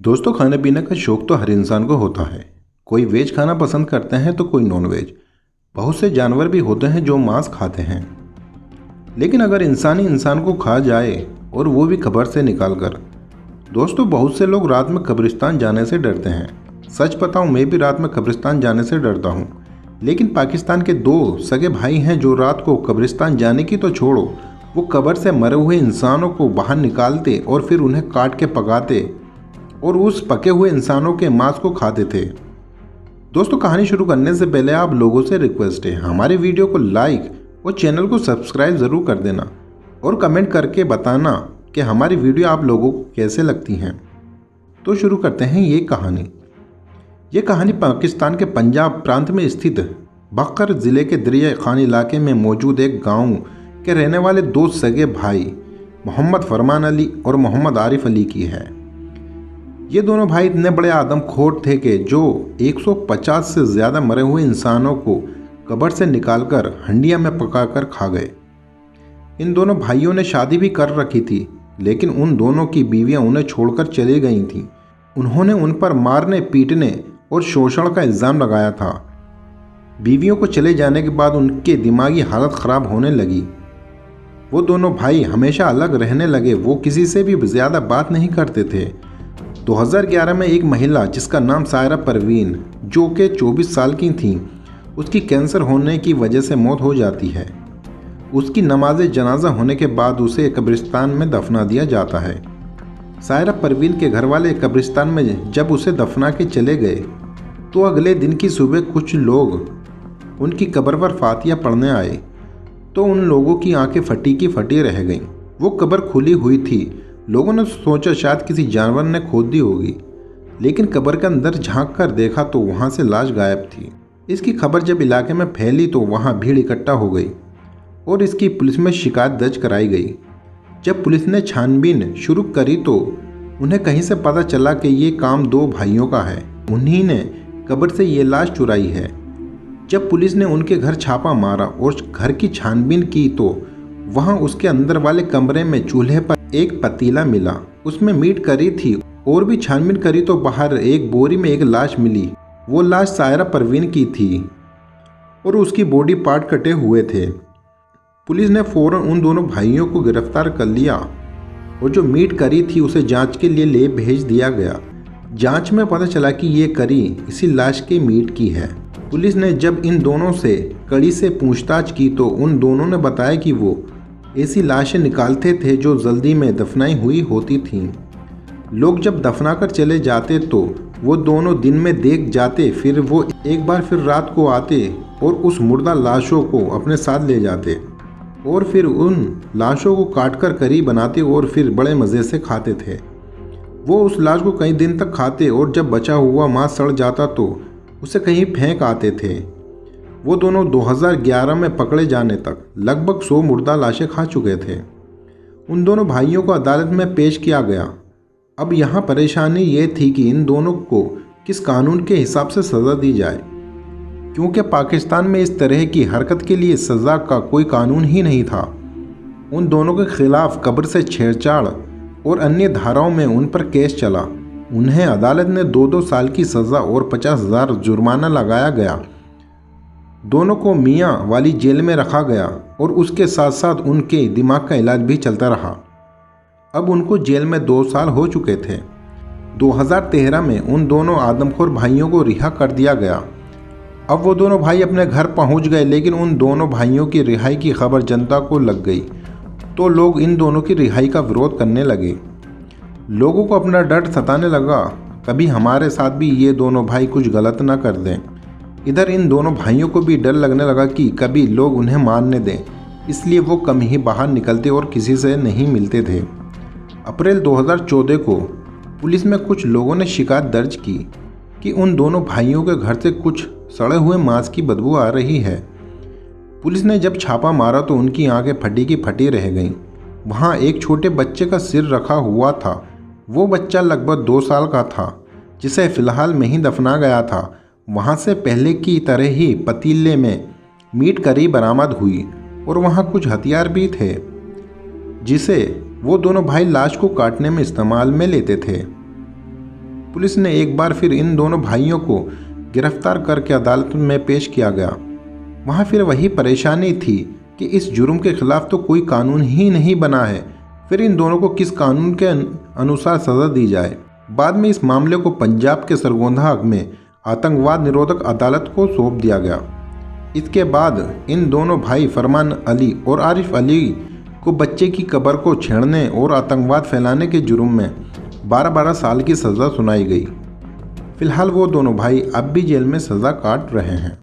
दोस्तों, खाने पीने का शौक तो हर इंसान को होता है। कोई वेज खाना पसंद करते हैं तो कोई नॉन वेज। बहुत से जानवर भी होते हैं जो मांस खाते हैं। लेकिन अगर इंसान ही इंसान को खा जाए और वो भी कब्र से निकाल कर। दोस्तों, बहुत से लोग रात में कब्रिस्तान जाने से डरते हैं। सच बताऊं, मैं भी रात में कब्रिस्तान जाने से डरता हूं। लेकिन पाकिस्तान के दो सगे भाई हैं जो रात को कब्रिस्तान जाने की तो छोड़ो, वो कब्र से मरे हुए इंसानों को बाहर निकालते और फिर उन्हें काट के पकाते और उस पके हुए इंसानों के मांस को खाते थे। दोस्तों, कहानी शुरू करने से पहले आप लोगों से रिक्वेस्ट है, हमारे वीडियो को लाइक और चैनल को सब्सक्राइब ज़रूर कर देना और कमेंट करके बताना कि हमारी वीडियो आप लोगों को कैसे लगती हैं। तो शुरू करते हैं ये कहानी पाकिस्तान के पंजाब प्रांत में स्थित बक्कर ज़िले के दरिया खान इलाके में मौजूद एक गाँव के रहने वाले दो सगे भाई मोहम्मद फरमान अली और मोहम्मद आरिफ अली की है। ये दोनों भाई इतने बड़े आदमखोर थे कि जो 150 से ज़्यादा मरे हुए इंसानों को कब्र से निकालकर हंडिया में पकाकर खा गए। इन दोनों भाइयों ने शादी भी कर रखी थी, लेकिन उन दोनों की बीवियां उन्हें छोड़कर चली गई थीं। उन्होंने उन पर मारने, पीटने और शोषण का इल्ज़ाम लगाया था। बीवियों को चले जाने के बाद उनके दिमागी हालत ख़राब होने लगी। वो दोनों भाई हमेशा अलग रहने लगे। वो किसी से भी ज़्यादा बात नहीं करते थे। 2011 में एक महिला जिसका नाम सायरा परवीन, जो कि 24 साल की थी, उसकी कैंसर होने की वजह से मौत हो जाती है। उसकी नमाज जनाजा होने के बाद उसे कब्रिस्तान में दफना दिया जाता है। सायरा परवीन के घर वाले कब्रिस्तान में जब उसे दफना के चले गए तो अगले दिन की सुबह कुछ लोग उनकी कब्र पर फातिया पढ़ने आए तो उन लोगों की आंखें फटी की फटी रह गईं। वो कब्र खुली हुई थी। लोगों ने सोचा शायद किसी जानवर ने खोद दी होगी, लेकिन कब्र के अंदर झांक कर देखा तो वहां से लाश गायब थी। इसकी खबर जब इलाके में फैली तो वहां भीड़ इकट्ठा हो गई और इसकी पुलिस में शिकायत दर्ज कराई गई। जब पुलिस ने छानबीन शुरू करी तो उन्हें कहीं से पता चला कि ये काम दो भाइयों का है। उन्हीं ने कब्र से ये लाश चुराई है। जब पुलिस ने उनके घर छापा मारा और घर की छानबीन की तो वहां उसके अंदर वाले कमरे में चूल्हे पर एक पतीला मिला। उसमें मीट करी थी और भी छानबीन करी तो बाहर एक बोरी में एक लाश मिली। वो लाश सायरा परवीन की थी और उसकी बॉडी पार्ट कटे हुए थे। पुलिस ने फौरन उन दोनों भाइयों को गिरफ्तार कर लिया और जो मीट करी थी उसे जांच के लिए ले भेज दिया गया। जांच में पता चला कि ये करी इसी लाश के मीट की है। पुलिस ने जब इन दोनों से कड़ी से पूछताछ की तो उन दोनों ने बताया कि वो ऐसी लाशें निकालते थे जो जल्दी में दफनाई हुई होती थीं। लोग जब दफना कर चले जाते तो वो दोनों दिन में देख जाते, फिर वो एक बार फिर रात को आते और उस मुर्दा लाशों को अपने साथ ले जाते और फिर उन लाशों को काटकर करी बनाते और फिर बड़े मज़े से खाते थे। वो उस लाश को कई दिन तक खाते और जब बचा हुआ मांस सड़ जाता तो उसे कहीं फेंक आते थे। वो दोनों 2011 में पकड़े जाने तक लगभग 100 मुर्दा लाशें खा चुके थे। उन दोनों भाइयों को अदालत में पेश किया गया। अब यहाँ परेशानी ये थी कि इन दोनों को किस कानून के हिसाब से सज़ा दी जाए, क्योंकि पाकिस्तान में इस तरह की हरकत के लिए सज़ा का कोई कानून ही नहीं था। उन दोनों के खिलाफ कब्र से छेड़छाड़ और अन्य धाराओं में उन पर केस चला। उन्हें अदालत ने 2-2 साल की सज़ा और 50,000 जुर्माना लगाया गया। दोनों को मियाँ वाली जेल में रखा गया और उसके साथ साथ उनके दिमाग का इलाज भी चलता रहा। अब उनको जेल में 2 साल हो चुके थे। 2013 में उन दोनों आदमखोर भाइयों को रिहा कर दिया गया। अब वो दोनों भाई अपने घर पहुंच गए, लेकिन उन दोनों भाइयों की रिहाई की खबर जनता को लग गई तो लोग इन दोनों की रिहाई का विरोध करने लगे। लोगों को अपना डर सताने लगा, कभी हमारे साथ भी ये दोनों भाई कुछ गलत ना कर दें। इधर इन दोनों भाइयों को भी डर लगने लगा कि कभी लोग उन्हें मारने दें, इसलिए वो कम ही बाहर निकलते और किसी से नहीं मिलते थे। अप्रैल 2014 को पुलिस में कुछ लोगों ने शिकायत दर्ज की कि उन दोनों भाइयों के घर से कुछ सड़े हुए मांस की बदबू आ रही है। पुलिस ने जब छापा मारा तो उनकी आंखें फटी की फटी रह गईं। वहाँ एक छोटे बच्चे का सिर रखा हुआ था। वो बच्चा लगभग 2 साल का था, जिसे फ़िलहाल में ही दफना गया था। वहाँ से पहले की तरह ही पतीले में मीट करी बरामद हुई और वहाँ कुछ हथियार भी थे, जिसे वो दोनों भाई लाश को काटने में इस्तेमाल में लेते थे। पुलिस ने एक बार फिर इन दोनों भाइयों को गिरफ्तार करके अदालत में पेश किया गया। वहाँ फिर वही परेशानी थी कि इस जुर्म के खिलाफ तो कोई कानून ही नहीं बना है, फिर इन दोनों को किस कानून के अनुसार सज़ा दी जाए। बाद में इस मामले को पंजाब के सरगोधा में आतंकवाद निरोधक अदालत को सौंप दिया गया। इसके बाद इन दोनों भाई फरमान अली और आरिफ अली को बच्चे की कब्र को छेड़ने और आतंकवाद फैलाने के जुर्म में 12-12 साल की सज़ा सुनाई गई। फिलहाल वो दोनों भाई अब भी जेल में सज़ा काट रहे हैं।